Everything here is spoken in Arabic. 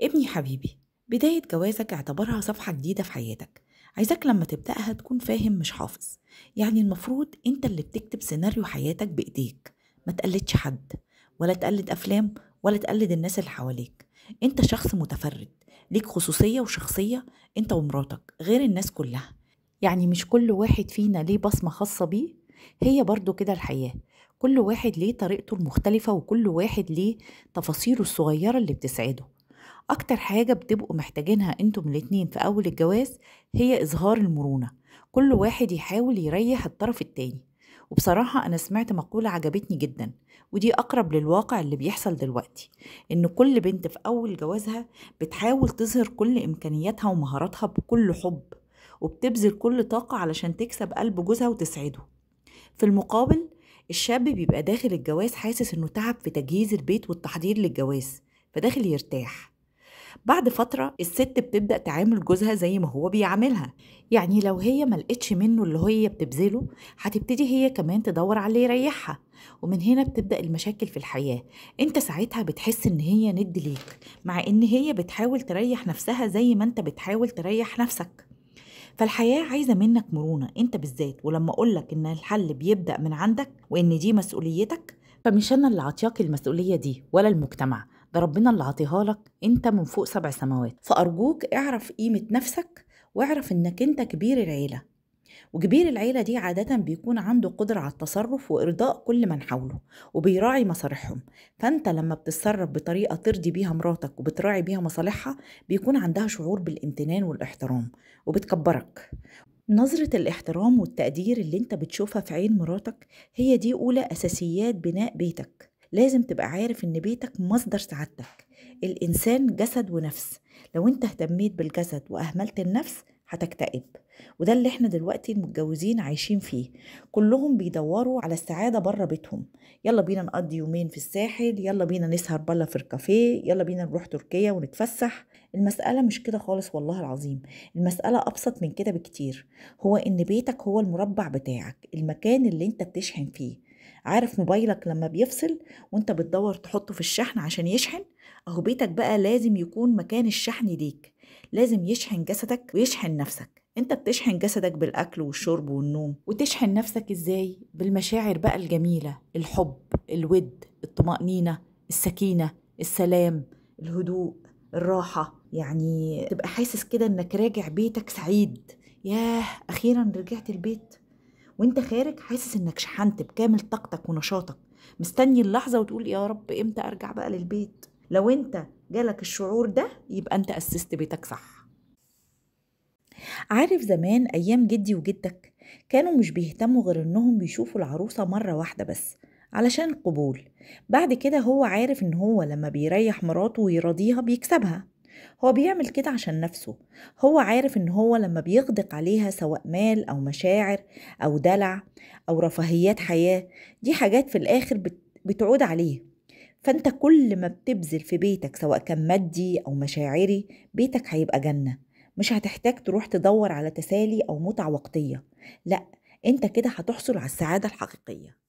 ابني حبيبي، بداية جوازك اعتبرها صفحة جديدة في حياتك. عايزك لما تبدأها تكون فاهم مش حافظ. يعني المفروض انت اللي بتكتب سيناريو حياتك بإيديك. ما تقلدش حد، ولا تقلد أفلام، ولا تقلد الناس اللي حواليك. انت شخص متفرد، ليك خصوصية وشخصية، انت ومراتك غير الناس كلها. يعني مش كل واحد فينا ليه بصمة خاصة بيه. هي برضو كده الحياة، كل واحد ليه طريقته المختلفة، وكل واحد ليه تفاصيله الصغيرة اللي بتسعده. أكتر حاجة بتبقوا محتاجينها انتم الاتنين في أول الجواز هي إظهار المرونة. كل واحد يحاول يريح الطرف التاني. وبصراحة أنا سمعت مقولة عجبتني جدا، ودي أقرب للواقع اللي بيحصل دلوقتي. إن كل بنت في أول جوازها بتحاول تظهر كل إمكانياتها ومهاراتها بكل حب، وبتبذل كل طاقة علشان تكسب قلب جوزها وتسعده. في المقابل، الشاب بيبقى داخل الجواز حاسس إنه تعب في تجهيز البيت والتحضير للجواز، فداخل يرتاح. بعد فترة الست بتبدأ تعامل جوزها زي ما هو بيعاملها. يعني لو هي ملقتش منه اللي هي بتبذله، هتبتدي هي كمان تدور على اللي يريحها. ومن هنا بتبدأ المشاكل في الحياة. انت ساعتها بتحس ان هي ند ليك، مع ان هي بتحاول تريح نفسها زي ما انت بتحاول تريح نفسك. فالحياة عايزة منك مرونة انت بالذات. ولما اقولك ان الحل بيبدأ من عندك وان دي مسؤوليتك، فمش انا اللي عطياك المسؤولية دي ولا المجتمع، ده ربنا اللي عطيها لك انت من فوق 7 سماوات. فارجوك اعرف قيمة نفسك، واعرف انك انت كبير العيلة. وكبير العيلة دي عادة بيكون عنده قدرة على التصرف وإرضاء كل من حوله، وبيراعي مصالحهم. فأنت لما بتتصرف بطريقة ترضي بيها مراتك وبتراعي بيها مصالحها، بيكون عندها شعور بالامتنان والاحترام، وبتكبرك. نظرة الاحترام والتقدير اللي انت بتشوفها في عين مراتك هي دي أولى أساسيات بناء بيتك. لازم تبقى عارف ان بيتك مصدر سعادتك. الإنسان جسد ونفس. لو انت اهتميت بالجسد وأهملت النفس هتكتئب. وده اللي احنا دلوقتي المتجوزين عايشين فيه. كلهم بيدوروا على السعادة بره بيتهم. يلا بينا نقضي يومين في الساحل، يلا بينا نسهر بره في الكافيه، يلا بينا نروح تركيا ونتفسح. المسألة مش كده خالص والله العظيم. المسألة أبسط من كده بكتير. هو إن بيتك هو المربع بتاعك، المكان اللي انت بتشحن فيه. عارف موبايلك لما بيفصل وانت بتدور تحطه في الشحن عشان يشحن؟ اهو بيتك بقى لازم يكون مكان الشحن ليك. لازم يشحن جسدك ويشحن نفسك. انت بتشحن جسدك بالأكل والشرب والنوم، وتشحن نفسك ازاي؟ بالمشاعر بقى الجميلة، الحب، الود، الطمأنينة، السكينة، السلام، الهدوء، الراحة. يعني تبقى حاسس كده انك راجع بيتك سعيد. ياه، اخيرا رجعت البيت. وانت خارج حاسس انك شحنت بكامل طاقتك ونشاطك، مستني اللحظة وتقول يا رب امتى ارجع بقى للبيت. لو انت جالك الشعور ده يبقى انت اسست بيتك صح. عارف زمان ايام جدي وجدك كانوا مش بيهتموا غير انهم بيشوفوا العروسة مرة واحدة بس علشان القبول. بعد كده هو عارف ان هو لما بيريح مراته ويراضيها بيكسبها. هو بيعمل كده عشان نفسه. هو عارف ان هو لما بيغدق عليها سواء مال او مشاعر او دلع او رفاهيات حياة، دي حاجات في الاخر بتعود عليه. فانت كل ما بتبذل في بيتك سواء كان مادي او مشاعري، بيتك هيبقى جنة. مش هتحتاج تروح تدور على تسالي او متعة وقتية. لا، انت كده هتحصل على السعادة الحقيقية.